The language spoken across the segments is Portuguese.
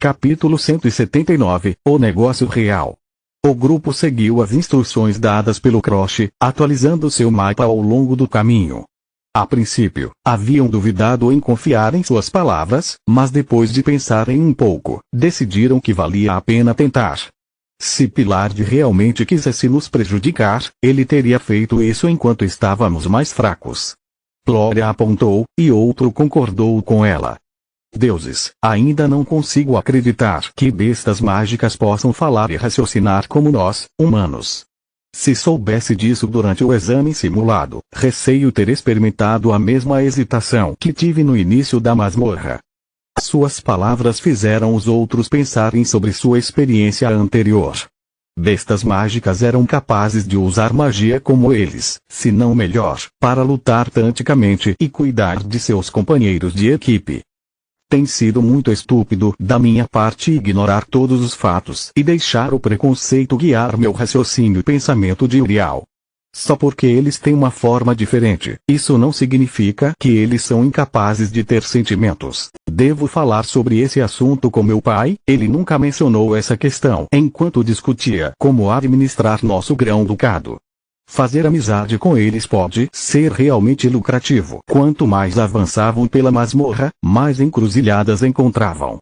Capítulo 179 O negócio real. O grupo seguiu as instruções dadas pelo Crush, atualizando seu mapa ao longo do caminho. A princípio, haviam duvidado em confiar em suas palavras, mas depois de pensarem um pouco, decidiram que valia a pena tentar. Se Pilard realmente quisesse nos prejudicar, ele teria feito isso enquanto estávamos mais fracos. Gloria apontou, e outro concordou com ela. Deuses, ainda não consigo acreditar que bestas mágicas possam falar e raciocinar como nós, humanos. Se soubesse disso durante o exame simulado, receio ter experimentado a mesma hesitação que tive no início da masmorra. Suas palavras fizeram os outros pensarem sobre sua experiência anterior. Bestas mágicas eram capazes de usar magia como eles, se não melhor, para lutar taticamente e cuidar de seus companheiros de equipe. Tem sido muito estúpido da minha parte ignorar todos os fatos e deixar o preconceito guiar meu raciocínio e pensamento de Uriel. Só porque eles têm uma forma diferente, isso não significa que eles são incapazes de ter sentimentos. Devo falar sobre esse assunto com meu pai? Ele nunca mencionou essa questão enquanto discutia como administrar nosso grão-ducado. Fazer amizade com eles pode ser realmente lucrativo. Quanto mais avançavam pela masmorra, mais encruzilhadas encontravam.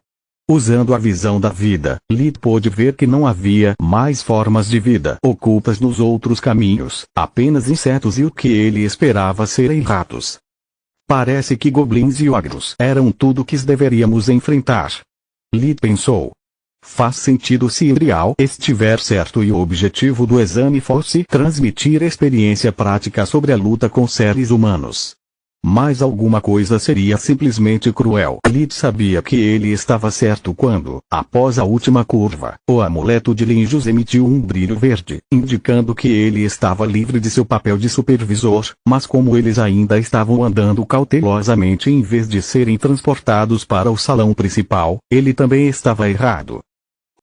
Usando a visão da vida, Lid pôde ver que não havia mais formas de vida ocultas nos outros caminhos, apenas insetos e o que ele esperava serem ratos. Parece que goblins e ogros eram tudo que deveríamos enfrentar. Lid pensou. Faz sentido se Uriel estiver certo e o objetivo do exame fosse transmitir experiência prática sobre a luta com seres humanos. Mas alguma coisa seria simplesmente cruel. Lid sabia que ele estava certo quando, após a última curva, o amuleto de Linjus emitiu um brilho verde, indicando que ele estava livre de seu papel de supervisor, mas como eles ainda estavam andando cautelosamente em vez de serem transportados para o salão principal, ele também estava errado.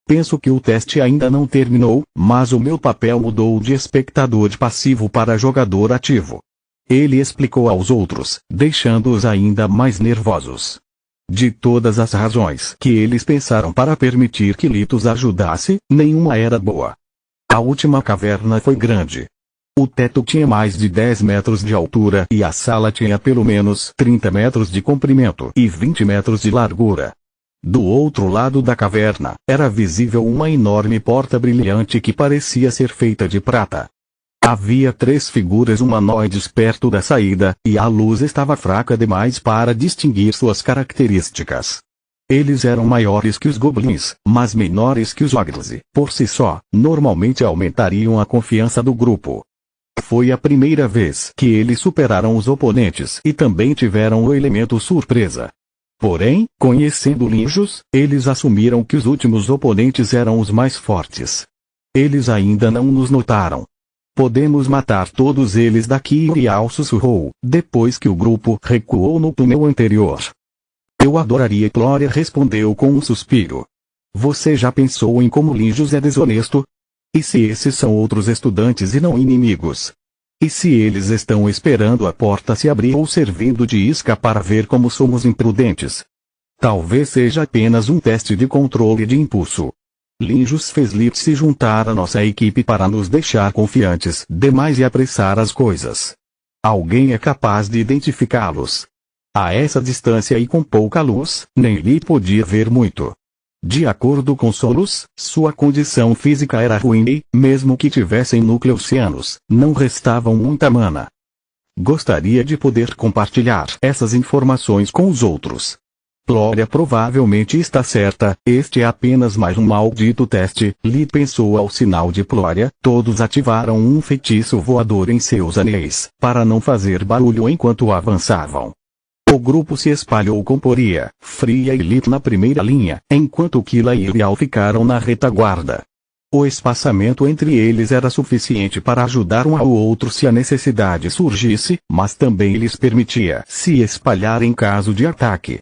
Penso que o teste ainda não terminou, mas o meu papel mudou de espectador passivo para jogador ativo. Ele explicou aos outros, deixando-os ainda mais nervosos. De todas as razões que eles pensaram para permitir que Litos ajudasse, nenhuma era boa. A última caverna foi grande. O teto tinha mais de 10 metros de altura e a sala tinha pelo menos 30 metros de comprimento e 20 metros de largura. Do outro lado da caverna, era visível uma enorme porta brilhante que parecia ser feita de prata. Havia 3 figuras humanoides perto da saída, e a luz estava fraca demais para distinguir suas características. Eles eram maiores que os goblins, mas menores que os ogros e, por si só, normalmente aumentariam a confiança do grupo. Foi a primeira vez que eles superaram os oponentes e também tiveram o elemento surpresa. Porém, conhecendo Linjus, eles assumiram que os últimos oponentes eram os mais fortes. Eles ainda não nos notaram. Podemos matar todos eles daqui, Uriel sussurrou, depois que o grupo recuou no túnel anterior. Eu adoraria, Gloria respondeu com um suspiro. Você já pensou em como Linjus é desonesto? E se esses são outros estudantes e não inimigos? E se eles estão esperando a porta se abrir ou servindo de isca para ver como somos imprudentes? Talvez seja apenas um teste de controle de impulso. Linjus fez Lid se juntar à nossa equipe para nos deixar confiantes demais e apressar as coisas. Alguém é capaz de identificá-los. A essa distância e com pouca luz, nem Lid podia ver muito. De acordo com Solus, sua condição física era ruim e, mesmo que tivessem nucleocianos, não restavam muita mana. Gostaria de poder compartilhar essas informações com os outros. Gloria provavelmente está certa, este é apenas mais um maldito teste, Lid pensou ao sinal de Gloria. Todos ativaram um feitiço voador em seus anéis, para não fazer barulho enquanto avançavam. O grupo se espalhou com Poria, Fria e Lid na primeira linha, enquanto Kila e Uriel ficaram na retaguarda. O espaçamento entre eles era suficiente para ajudar um ao outro se a necessidade surgisse, mas também lhes permitia se espalhar em caso de ataque.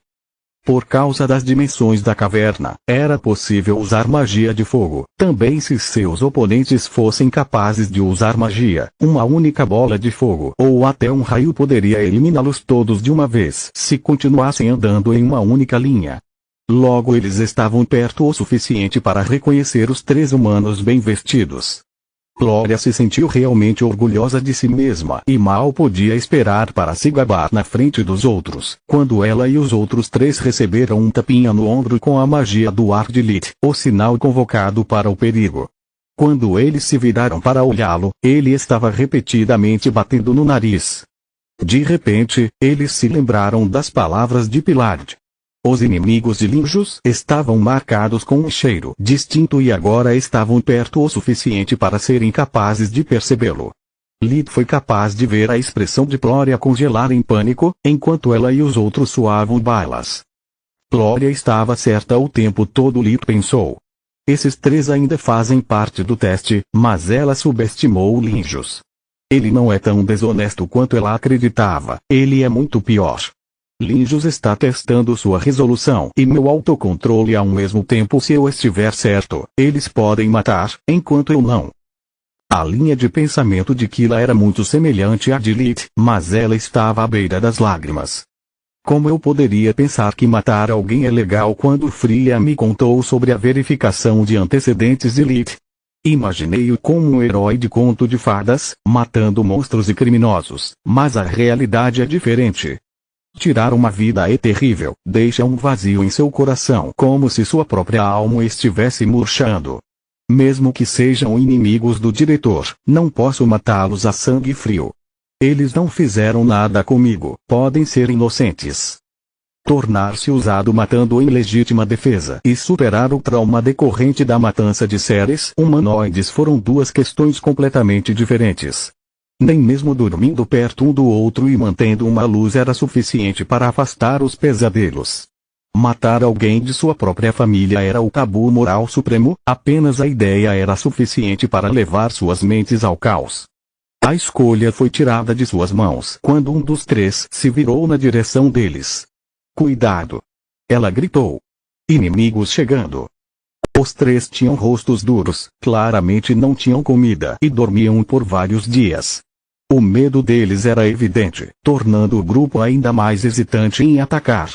Por causa das dimensões da caverna, era possível usar magia de fogo. Também se seus oponentes fossem capazes de usar magia, uma única bola de fogo ou até um raio poderia eliminá-los todos de uma vez se continuassem andando em uma única linha. Logo eles estavam perto o suficiente para reconhecer os três humanos bem vestidos. Glória se sentiu realmente orgulhosa de si mesma e mal podia esperar para se gabar na frente dos outros, quando ela e os outros três receberam um tapinha no ombro com a magia do ar de Lilith, o sinal convocado para o perigo. Quando eles se viraram para olhá-lo, ele estava repetidamente batendo no nariz. De repente, eles se lembraram das palavras de Pillard. Os inimigos de Linjus estavam marcados com um cheiro distinto e agora estavam perto o suficiente para serem capazes de percebê-lo. Lilith foi capaz de ver a expressão de Glória congelar em pânico, enquanto ela e os outros suavam balas. Glória estava certa o tempo todo, Lilith pensou. Esses três ainda fazem parte do teste, mas ela subestimou Linjus. Ele não é tão desonesto quanto ela acreditava, ele é muito pior. Linjus está testando sua resolução e meu autocontrole ao mesmo tempo. Se eu estiver certo, eles podem matar, enquanto eu não. A linha de pensamento de Kila era muito semelhante à de Lilith, mas ela estava à beira das lágrimas. Como eu poderia pensar que matar alguém é legal quando Freya me contou sobre a verificação de antecedentes de Lilith? Imaginei-o como um herói de conto de fadas, matando monstros e criminosos, mas a realidade é diferente. Tirar uma vida é terrível, deixa um vazio em seu coração como se sua própria alma estivesse murchando. Mesmo que sejam inimigos do diretor, não posso matá-los a sangue frio. Eles não fizeram nada comigo, podem ser inocentes. Tornar-se usado matando em legítima defesa e superar o trauma decorrente da matança de seres humanoides foram duas questões completamente diferentes. Nem mesmo dormindo perto um do outro e mantendo uma luz era suficiente para afastar os pesadelos. Matar alguém de sua própria família era o tabu moral supremo, apenas a ideia era suficiente para levar suas mentes ao caos. A escolha foi tirada de suas mãos quando um dos três se virou na direção deles. Cuidado! Ela gritou. Inimigos chegando. Os três tinham rostos duros, claramente não tinham comida e dormiam por vários dias. O medo deles era evidente, tornando o grupo ainda mais hesitante em atacar.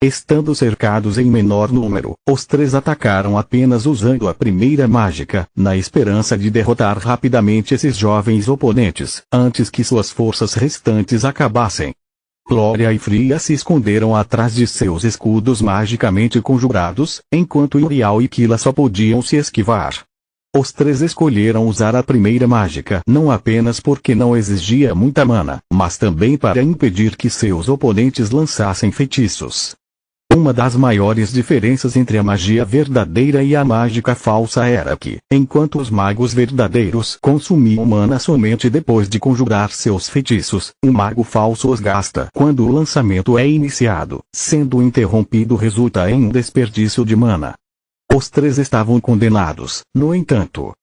Estando cercados em menor número, os três atacaram apenas usando a primeira mágica, na esperança de derrotar rapidamente esses jovens oponentes, antes que suas forças restantes acabassem. Glória e Freya se esconderam atrás de seus escudos magicamente conjurados, enquanto Uriel e Kila só podiam se esquivar. Os três escolheram usar a primeira mágica não apenas porque não exigia muita mana, mas também para impedir que seus oponentes lançassem feitiços. Uma das maiores diferenças entre a magia verdadeira e a mágica falsa era que, enquanto os magos verdadeiros consumiam mana somente depois de conjurar seus feitiços, um mago falso os gasta quando o lançamento é iniciado, sendo interrompido resulta em um desperdício de mana. Os três estavam condenados, no entanto.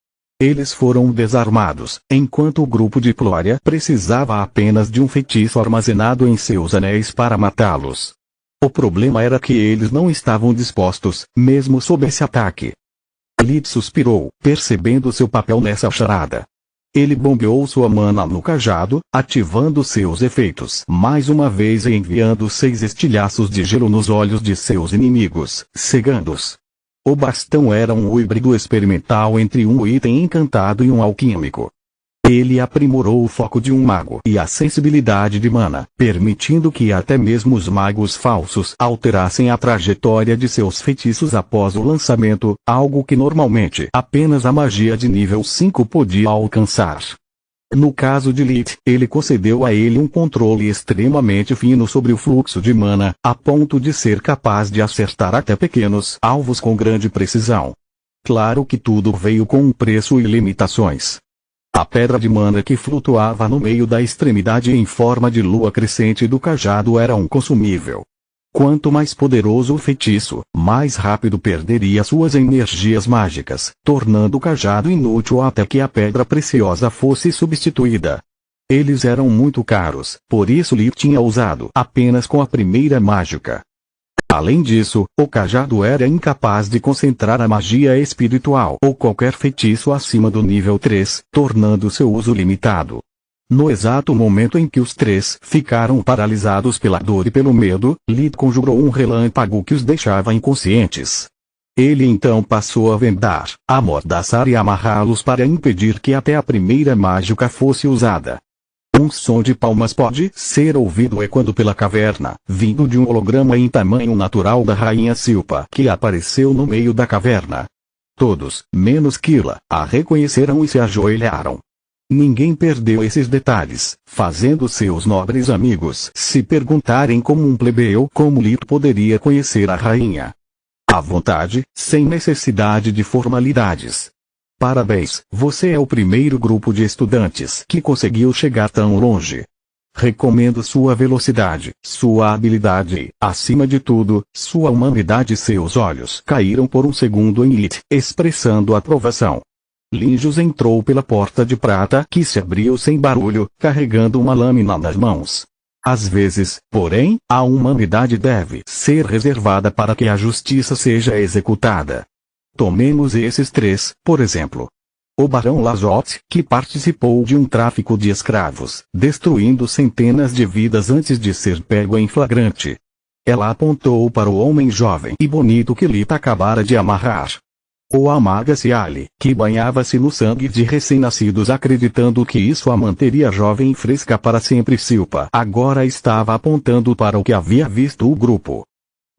Eles foram desarmados, enquanto o grupo de Glória precisava apenas de um feitiço armazenado em seus anéis para matá-los. O problema era que eles não estavam dispostos, mesmo sob esse ataque. Lilith suspirou, percebendo seu papel nessa charada. Ele bombeou sua mana no cajado, ativando seus efeitos mais uma vez e enviando 6 estilhaços de gelo nos olhos de seus inimigos, cegando-os. O bastão era um híbrido experimental entre um item encantado e um alquímico. Ele aprimorou o foco de um mago e a sensibilidade de mana, permitindo que até mesmo os magos falsos alterassem a trajetória de seus feitiços após o lançamento, algo que normalmente apenas a magia de nível 5 podia alcançar. No caso de Lilith, ele concedeu a ele um controle extremamente fino sobre o fluxo de mana, a ponto de ser capaz de acertar até pequenos alvos com grande precisão. Claro que tudo veio com um preço e limitações. A pedra de mana que flutuava no meio da extremidade em forma de lua crescente do cajado era um consumível. Quanto mais poderoso o feitiço, mais rápido perderia suas energias mágicas, tornando o cajado inútil até que a pedra preciosa fosse substituída. Eles eram muito caros, por isso Lilith tinha usado apenas com a primeira mágica. Além disso, o cajado era incapaz de concentrar a magia espiritual ou qualquer feitiço acima do nível 3, tornando seu uso limitado. No exato momento em que os três ficaram paralisados pela dor e pelo medo, Lid conjurou um relâmpago que os deixava inconscientes. Ele então passou a vendar, amordaçar e amarrá-los para impedir que até a primeira mágica fosse usada. Um som de palmas pode ser ouvido ecoando pela caverna, vindo de um holograma em tamanho natural da rainha Silpa que apareceu no meio da caverna. Todos, menos Kila, a reconheceram e se ajoelharam. Ninguém perdeu esses detalhes, fazendo seus nobres amigos se perguntarem como um plebeu como Lid poderia conhecer a rainha. À vontade, sem necessidade de formalidades. Parabéns, você é o primeiro grupo de estudantes que conseguiu chegar tão longe. Recomendo sua velocidade, sua habilidade e, acima de tudo, sua humanidade. Seus olhos caíram por um segundo em Lid, expressando aprovação. Linjus entrou pela porta de prata que se abriu sem barulho, carregando uma lâmina nas mãos. Às vezes, porém, a humanidade deve ser reservada para que a justiça seja executada. Tomemos esses três, por exemplo. O Barão Lazot, que participou de um tráfico de escravos, destruindo centenas de vidas antes de ser pego em flagrante. Ela apontou para o homem jovem e bonito que Lita acabara de amarrar. O Amaga Ciali, que banhava-se no sangue de recém-nascidos acreditando que isso a manteria jovem e fresca para sempre. Silpa agora estava apontando para o que havia visto o grupo.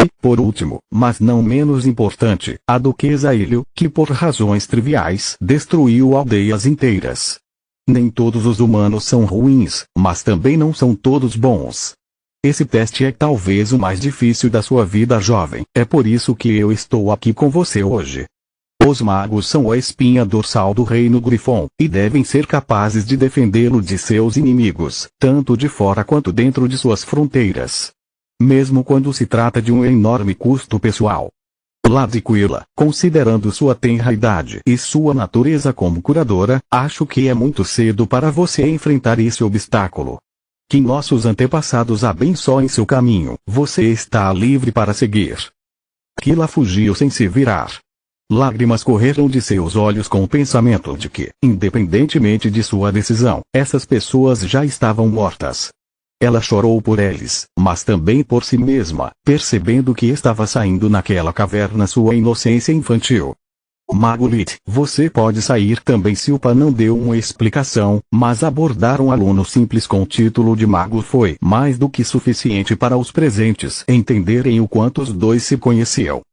E, por último, mas não menos importante, a duquesa Ilho, que por razões triviais destruiu aldeias inteiras. Nem todos os humanos são ruins, mas também não são todos bons. Esse teste é talvez o mais difícil da sua vida, jovem. É por isso que eu estou aqui com você hoje. Os magos são a espinha dorsal do reino Grifon, e devem ser capazes de defendê-lo de seus inimigos, tanto de fora quanto dentro de suas fronteiras. Mesmo quando se trata de um enorme custo pessoal. Ladquila, considerando sua tenra idade e sua natureza como curadora, acho que é muito cedo para você enfrentar esse obstáculo. Que nossos antepassados abençoem seu caminho, você está livre para seguir. Kila fugiu sem se virar. Lágrimas correram de seus olhos com o pensamento de que, independentemente de sua decisão, essas pessoas já estavam mortas. Ela chorou por eles, mas também por si mesma, percebendo que estava saindo naquela caverna sua inocência infantil. Mago Lid, você pode sair também. Silpa não deu uma explicação, mas abordar um aluno simples com o título de mago foi mais do que suficiente para os presentes entenderem o quanto os dois se conheciam.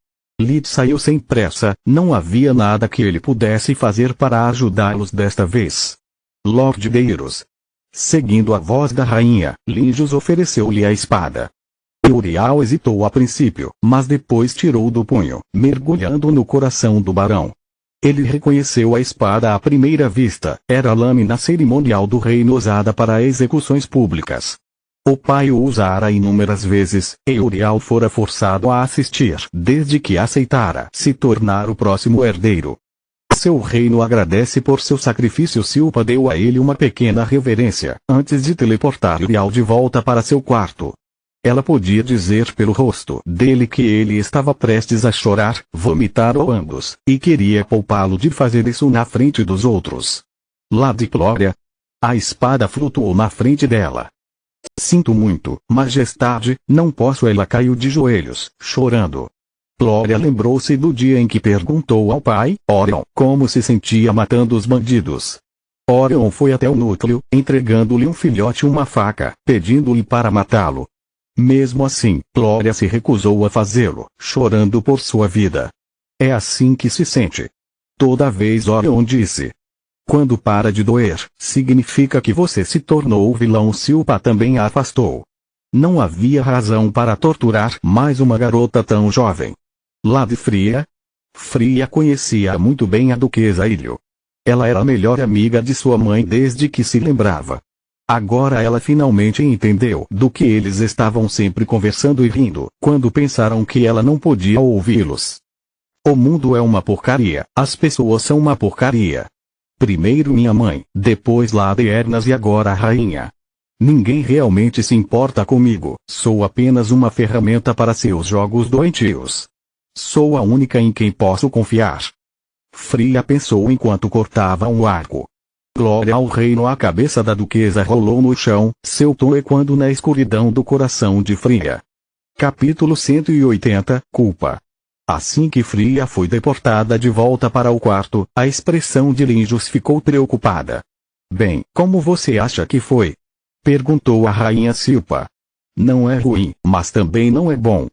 Lid saiu sem pressa, não havia nada que ele pudesse fazer para ajudá-los desta vez. Lord Deiros. Seguindo a voz da rainha, Linjus ofereceu-lhe a espada. Eurial hesitou a princípio, mas depois tirou do punho, mergulhando no coração do barão. Ele reconheceu a espada à primeira vista, era a lâmina cerimonial do reino usada para execuções públicas. O pai o usara inúmeras vezes, e Eurial fora forçado a assistir desde que aceitara se tornar o próximo herdeiro. Seu reino agradece por seu sacrifício. Silpa deu a ele uma pequena reverência, antes de teleportar Eurial de volta para seu quarto. Ela podia dizer pelo rosto dele que ele estava prestes a chorar, vomitar ou ambos, e queria poupá-lo de fazer isso na frente dos outros. Ladiclória. A espada flutuou na frente dela. Sinto muito, majestade, não posso. Ela caiu de joelhos, chorando. Glória lembrou-se do dia em que perguntou ao pai, Orion, como se sentia matando os bandidos. Orion foi até o núcleo, entregando-lhe um filhote e uma faca, pedindo-lhe para matá-lo. Mesmo assim, Glória se recusou a fazê-lo, chorando por sua vida. É assim que se sente. Toda vez Orion disse. Quando para de doer, significa que você se tornou o vilão. Silpa também a afastou. Não havia razão para torturar mais uma garota tão jovem. Lad Fria? Fria conhecia muito bem a duquesa Ilho. Ela era a melhor amiga de sua mãe desde que se lembrava. Agora ela finalmente entendeu do que eles estavam sempre conversando e rindo, quando pensaram que ela não podia ouvi-los. O mundo é uma porcaria, as pessoas são uma porcaria. Primeiro minha mãe, depois Lady Ernas e agora a rainha. Ninguém realmente se importa comigo, sou apenas uma ferramenta para seus jogos doentios. Sou a única em quem posso confiar. Fria pensou enquanto cortava um arco. Glória ao reino. A cabeça da duquesa rolou no chão, seu tom ecoando na escuridão do coração de Fria. Capítulo 180, Culpa. Assim que Fria foi deportada de volta para o quarto, a expressão de Linjus ficou preocupada. Bem, como você acha que foi? Perguntou a rainha Silpa. Não é ruim, mas também não é bom.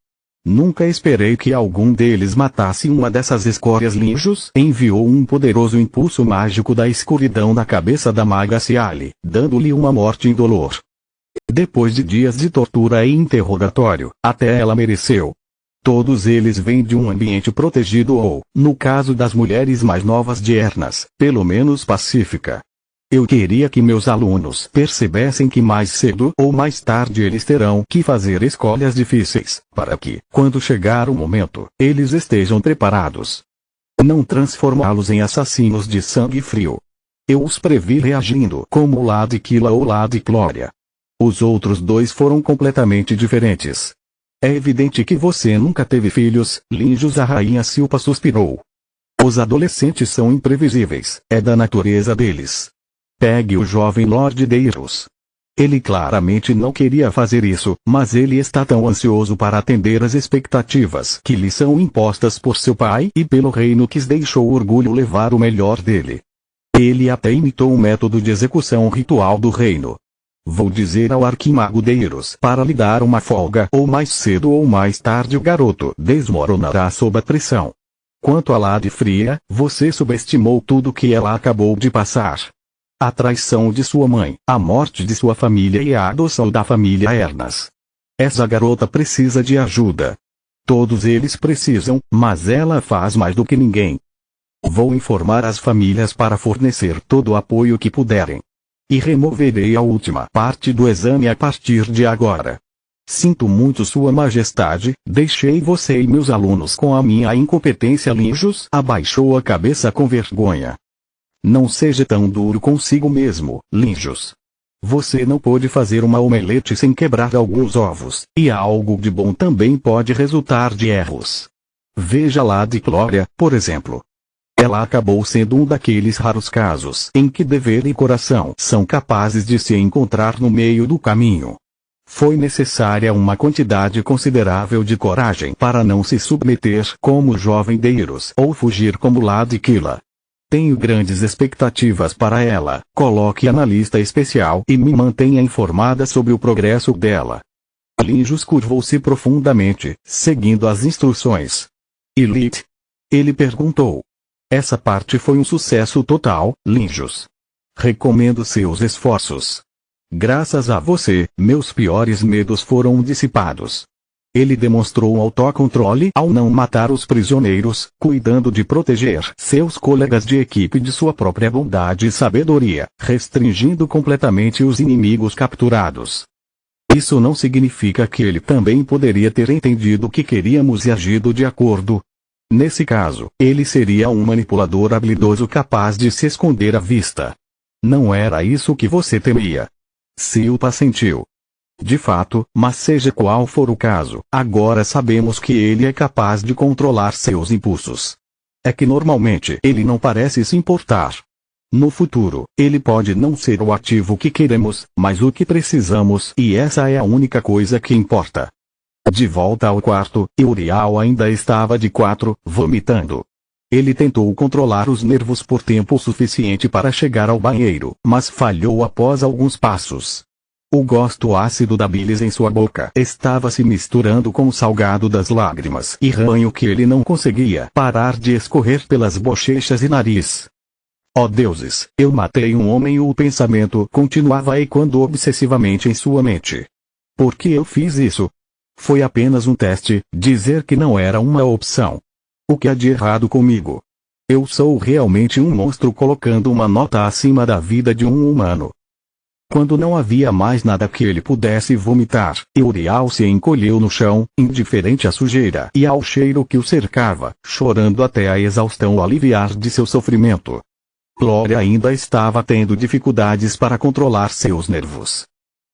Nunca esperei que algum deles matasse uma dessas escórias. Linjus enviou um poderoso impulso mágico da escuridão na cabeça da maga Ciali, dando-lhe uma morte indolor. Depois de dias de tortura e interrogatório, até ela mereceu. Todos eles vêm de um ambiente protegido ou, no caso das mulheres mais novas de Ernas, pelo menos pacífica. Eu queria que meus alunos percebessem que mais cedo ou mais tarde eles terão que fazer escolhas difíceis, para que, quando chegar o momento, eles estejam preparados. Não transformá-los em assassinos de sangue frio. Eu os previ reagindo como Ladkila ou Ladclória. Os outros dois foram completamente diferentes. É evidente que você nunca teve filhos, Linjus. A rainha Silpa suspirou. Os adolescentes são imprevisíveis, é da natureza deles. Pegue o jovem Lord Deiros. Ele claramente não queria fazer isso, mas ele está tão ansioso para atender às expectativas que lhe são impostas por seu pai e pelo reino que deixou o orgulho levar o melhor dele. Ele até imitou o método de execução ritual do reino. Vou dizer ao arquimago Deiros para lhe dar uma folga, ou mais cedo ou mais tarde o garoto desmoronará sob a pressão. Quanto a Lade Fria, você subestimou tudo que ela acabou de passar. A traição de sua mãe, a morte de sua família e a adoção da família Ernas. Essa garota precisa de ajuda. Todos eles precisam, mas ela faz mais do que ninguém. Vou informar as famílias para fornecer todo o apoio que puderem. E removerei a última parte do exame a partir de agora. Sinto muito, Sua Majestade, deixei você e meus alunos com a minha incompetência. Linjus abaixou a cabeça com vergonha. Não seja tão duro consigo mesmo, Linjus. Você não pôde fazer uma omelete sem quebrar alguns ovos, e algo de bom também pode resultar de erros. Veja Ladclória, por exemplo. Ela acabou sendo um daqueles raros casos em que dever e coração são capazes de se encontrar no meio do caminho. Foi necessária uma quantidade considerável de coragem para não se submeter como jovem Deiros ou fugir como Ladkila. Tenho grandes expectativas para ela. Coloque-a na lista especial e me mantenha informada sobre o progresso dela. Linjus curvou-se profundamente, seguindo as instruções. Elite? Ele perguntou. Essa parte foi um sucesso total, Linjus. Recomendo seus esforços. Graças a você, meus piores medos foram dissipados. Ele demonstrou autocontrole ao não matar os prisioneiros, cuidando de proteger seus colegas de equipe de sua própria bondade e sabedoria, restringindo completamente os inimigos capturados. Isso não significa que ele também poderia ter entendido o que queríamos e agido de acordo. Nesse caso, ele seria um manipulador habilidoso capaz de se esconder à vista. Não era isso que você temia. Silpa sentiu. De fato, mas seja qual for o caso, agora sabemos que ele é capaz de controlar seus impulsos. É que normalmente ele não parece se importar. No futuro, ele pode não ser o ativo que queremos, mas o que precisamos, e essa é a única coisa que importa. De volta ao quarto, Uriel ainda estava de quatro, vomitando. Ele tentou controlar os nervos por tempo suficiente para chegar ao banheiro, mas falhou após alguns passos. O gosto ácido da bilis em sua boca estava se misturando com o salgado das lágrimas e ranho que ele não conseguia parar de escorrer pelas bochechas e nariz. Ó deuses, eu matei um homem e o pensamento continuava ecoando obsessivamente em sua mente. Por que eu fiz isso? Foi apenas um teste, dizer que não era uma opção. O que há de errado comigo? Eu sou realmente um monstro colocando uma nota acima da vida de um humano. Quando não havia mais nada que ele pudesse vomitar, Uriel se encolheu no chão, indiferente à sujeira e ao cheiro que o cercava, chorando até a exaustão aliviar de seu sofrimento. Glória ainda estava tendo dificuldades para controlar seus nervos.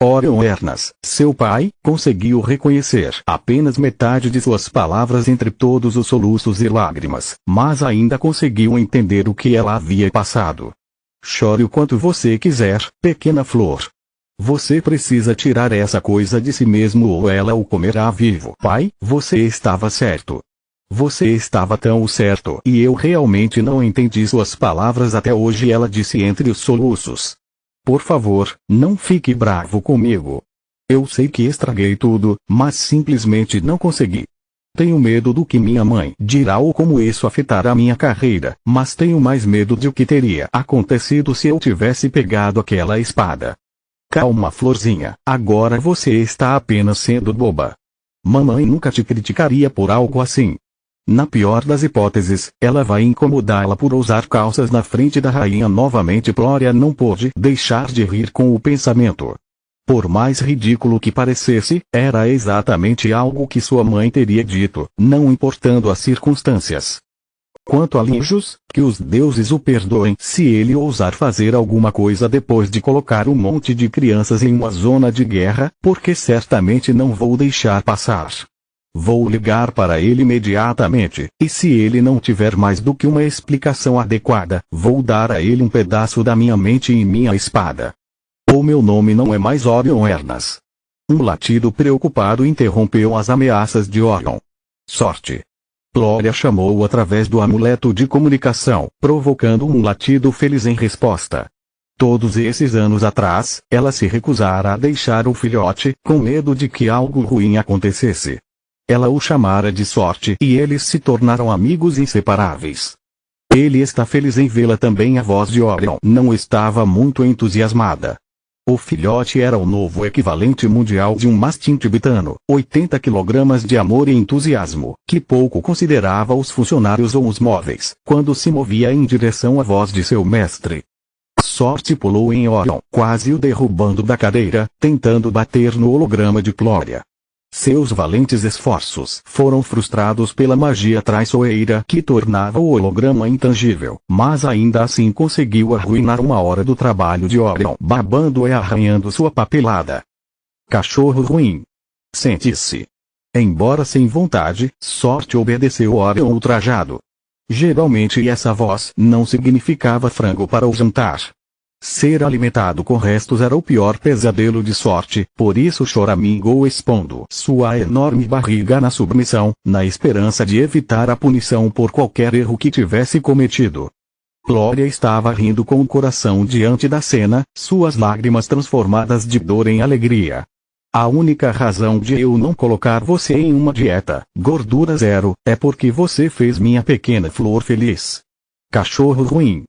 Orion Ernas, seu pai, conseguiu reconhecer apenas metade de suas palavras entre todos os soluços e lágrimas, mas ainda conseguiu entender o que ela havia passado. Chore o quanto você quiser, pequena flor. Você precisa tirar essa coisa de si mesmo ou ela o comerá vivo. Pai, você estava certo. Você estava tão certo. E eu realmente não entendi suas palavras até hoje, ela disse entre os soluços. Por favor, não fique bravo comigo. Eu sei que estraguei tudo, mas simplesmente não consegui. Tenho medo do que minha mãe dirá ou como isso afetará minha carreira, mas tenho mais medo de o que teria acontecido se eu tivesse pegado aquela espada. Calma, florzinha, agora você está apenas sendo boba. Mamãe nunca te criticaria por algo assim. Na pior das hipóteses, ela vai incomodá-la por usar calças na frente da rainha novamente. Glória não pôde deixar de rir com o pensamento. Por mais ridículo que parecesse, era exatamente algo que sua mãe teria dito, não importando as circunstâncias. Quanto a Linjus, que os deuses o perdoem se ele ousar fazer alguma coisa depois de colocar um monte de crianças em uma zona de guerra, porque certamente não vou deixar passar. Vou ligar para ele imediatamente, e se ele não tiver mais do que uma explicação adequada, vou dar a ele um pedaço da minha mente e minha espada. O meu nome não é mais Orion Ernas. Um latido preocupado interrompeu as ameaças de Orion. Sorte. Glória chamou-o através do amuleto de comunicação, provocando um latido feliz em resposta. Todos esses anos atrás, ela se recusara a deixar o filhote, com medo de que algo ruim acontecesse. Ela o chamara de sorte e eles se tornaram amigos inseparáveis. Ele está feliz em vê-la também. A voz de Orion não estava muito entusiasmada. O filhote era o novo equivalente mundial de um mastim tibetano, 80 kg de amor e entusiasmo, que pouco considerava os funcionários ou os móveis, quando se movia em direção à voz de seu mestre. Sorte pulou em Orion, quase o derrubando da cadeira, tentando bater no holograma de Glória. Seus valentes esforços foram frustrados pela magia traiçoeira que tornava o holograma intangível, mas ainda assim conseguiu arruinar uma hora do trabalho de Orion, babando e arranhando sua papelada. Cachorro ruim. Sente-se. Embora sem vontade, Sorte obedeceu Orion ultrajado. Geralmente essa voz não significava frango para o jantar. Ser alimentado com restos era o pior pesadelo de Sorte, por isso choramingou expondo sua enorme barriga na submissão, na esperança de evitar a punição por qualquer erro que tivesse cometido. Glória estava rindo com o coração diante da cena, suas lágrimas transformadas de dor em alegria. A única razão de eu não colocar você em uma dieta, gordura zero, é porque você fez minha pequena flor feliz. Cachorro ruim.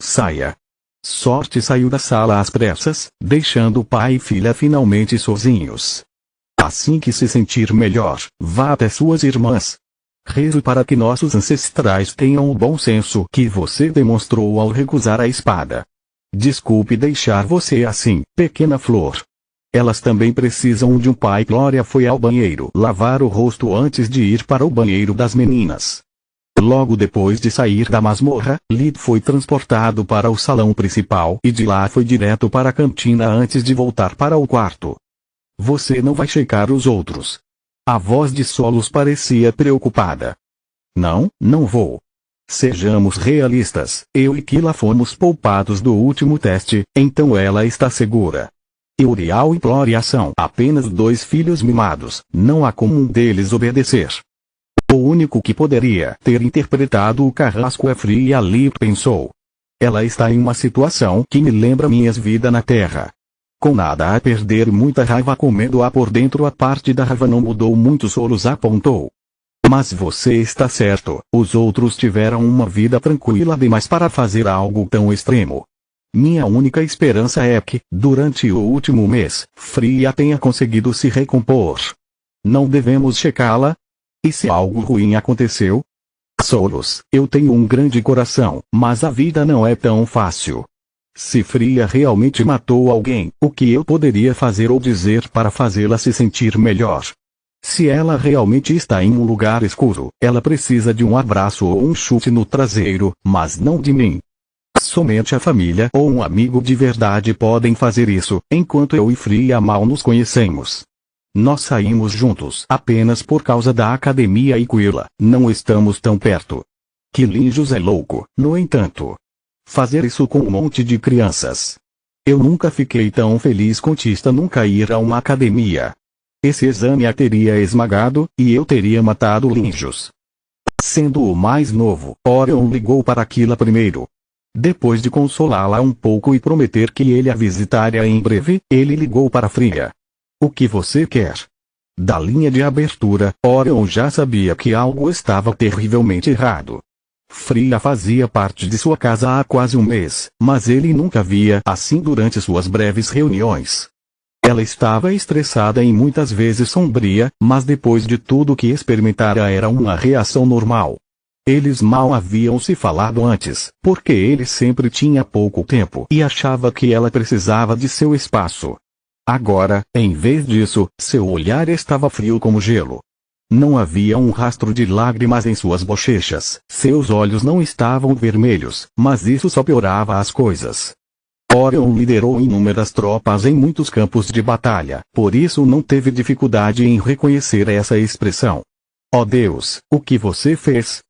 Saia. Sorte saiu da sala às pressas, deixando pai e filha finalmente sozinhos. Assim que se sentir melhor, vá até suas irmãs. Rezo para que nossos ancestrais tenham o bom senso que você demonstrou ao recusar a espada. Desculpe deixar você assim, pequena flor. Elas também precisam de um pai. Glória foi ao banheiro lavar o rosto antes de ir para o banheiro das meninas. Logo depois de sair da masmorra, Lid foi transportado para o salão principal e de lá foi direto para a cantina antes de voltar para o quarto. Você não vai checar os outros? A voz de Solos parecia preocupada. Não, não vou. Sejamos realistas, eu e Kila fomos poupados do último teste, então ela está segura. Uriel e Glória são apenas 2 filhos mimados, não há como um deles obedecer. O único que poderia ter interpretado o carrasco é Fria. Lip pensou. Ela está em uma situação que me lembra minha vida na Terra. Com nada a perder e muita raiva comendo-a por dentro, a parte da raiva não mudou muito. Solos apontou. Mas você está certo, os outros tiveram uma vida tranquila demais para fazer algo tão extremo. Minha única esperança é que, durante o último mês, Fria tenha conseguido se recompor. Não devemos checá-la? E se algo ruim aconteceu? Solos, eu tenho um grande coração, mas a vida não é tão fácil. Se Fria realmente matou alguém, o que eu poderia fazer ou dizer para fazê-la se sentir melhor? Se ela realmente está em um lugar escuro, ela precisa de um abraço ou um chute no traseiro, mas não de mim. Somente a família ou um amigo de verdade podem fazer isso, enquanto eu e Fria mal nos conhecemos. Nós saímos juntos apenas por causa da academia e Quilla, não estamos tão perto. Que Linjus é louco, no entanto. Fazer isso com um monte de crianças. Eu nunca fiquei tão feliz com Tista nunca ir a uma academia. Esse exame a teria esmagado, e eu teria matado Linjus. Sendo o mais novo, Orion ligou para Aquila primeiro. Depois de consolá-la um pouco e prometer que ele a visitaria em breve, ele ligou para Fria. O que você quer? Da linha de abertura, Orion já sabia que algo estava terrivelmente errado. Fria fazia parte de sua casa há quase um mês, mas ele nunca via assim durante suas breves reuniões. Ela estava estressada e muitas vezes sombria, mas depois de tudo que experimentara era uma reação normal. Eles mal haviam se falado antes, porque ele sempre tinha pouco tempo e achava que ela precisava de seu espaço. Agora, em vez disso, seu olhar estava frio como gelo. Não havia um rastro de lágrimas em suas bochechas, seus olhos não estavam vermelhos, mas isso só piorava as coisas. Orion liderou inúmeras tropas em muitos campos de batalha, por isso não teve dificuldade em reconhecer essa expressão. Oh Deus, o que você fez?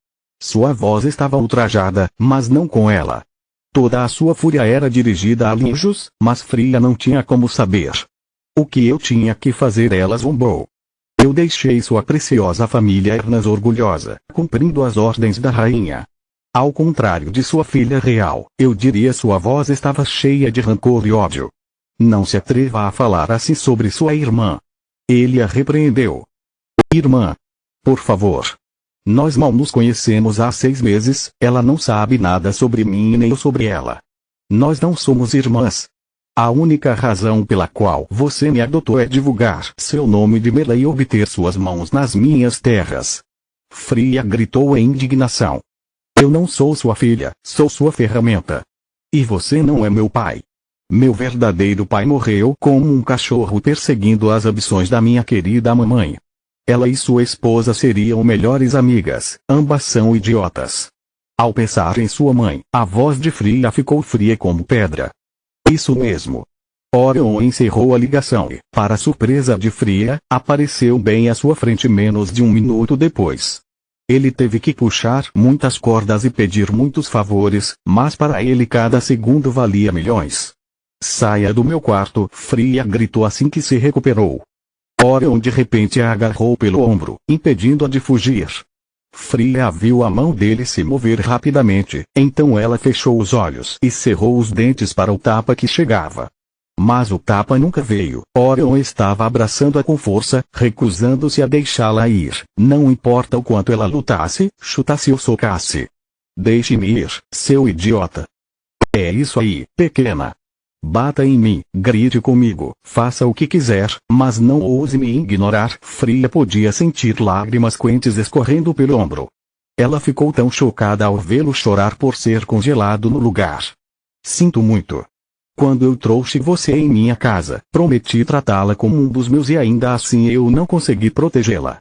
Sua voz estava ultrajada, mas não com ela. Toda a sua fúria era dirigida a Linjus, mas Fria não tinha como saber. O que eu tinha que fazer? Ela zombou. Eu deixei sua preciosa família Ernas orgulhosa, cumprindo as ordens da rainha. Ao contrário de sua filha real, eu diria sua voz estava cheia de rancor e ódio. Não se atreva a falar assim sobre sua irmã. Ele a repreendeu. Irmã. Por favor. Nós mal nos conhecemos há 6 meses, ela não sabe nada sobre mim nem eu sobre ela. Nós não somos irmãs. A única razão pela qual você me adotou é divulgar seu nome de Mela e obter suas mãos nas minhas terras. Fria gritou em indignação. Eu não sou sua filha, sou sua ferramenta. E você não é meu pai. Meu verdadeiro pai morreu como um cachorro perseguindo as ambições da minha querida mamãe. Ela e sua esposa seriam melhores amigas, ambas são idiotas. Ao pensar em sua mãe, a voz de Fria ficou fria como pedra. Isso mesmo. Orion encerrou a ligação e, para surpresa de Fria, apareceu bem à sua frente menos de 1 minuto depois. Ele teve que puxar muitas cordas e pedir muitos favores, mas para ele cada segundo valia milhões. Saia do meu quarto, Fria gritou assim que se recuperou. Orion de repente a agarrou pelo ombro, impedindo-a de fugir. Fria viu a mão dele se mover rapidamente, então ela fechou os olhos e cerrou os dentes para o tapa que chegava. Mas o tapa nunca veio. Orion estava abraçando-a com força, recusando-se a deixá-la ir, não importa o quanto ela lutasse, chutasse ou socasse. Deixe-me ir, seu idiota. É isso aí, pequena. Bata em mim, grite comigo, faça o que quiser, mas não ouse me ignorar. Fria podia sentir lágrimas quentes escorrendo pelo ombro. Ela ficou tão chocada ao vê-lo chorar por ser congelado no lugar. Sinto muito. Quando eu trouxe você em minha casa, prometi tratá-la como um dos meus e ainda assim eu não consegui protegê-la.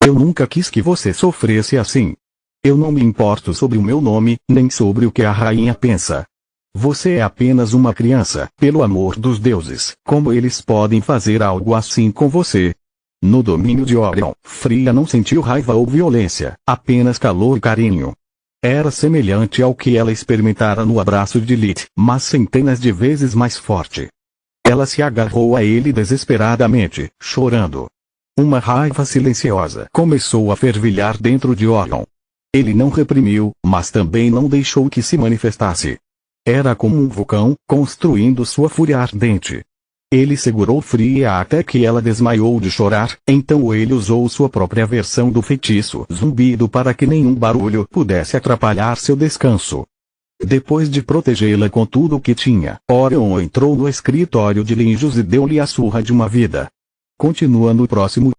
Eu nunca quis que você sofresse assim. Eu não me importo sobre o meu nome, nem sobre o que a rainha pensa. Você é apenas uma criança, pelo amor dos deuses, como eles podem fazer algo assim com você? No domínio de Orion, Fria não sentiu raiva ou violência, apenas calor e carinho. Era semelhante ao que ela experimentara no abraço de Lilith, mas centenas de vezes mais forte. Ela se agarrou a ele desesperadamente, chorando. Uma raiva silenciosa começou a fervilhar dentro de Orion. Ele não reprimiu, mas também não deixou que se manifestasse. Era como um vulcão, construindo sua fúria ardente. Ele segurou Fria até que ela desmaiou de chorar, então ele usou sua própria versão do feitiço zumbido para que nenhum barulho pudesse atrapalhar seu descanso. Depois de protegê-la com tudo o que tinha, Orion entrou no escritório de Linjus e deu-lhe a surra de uma vida. Continua no próximo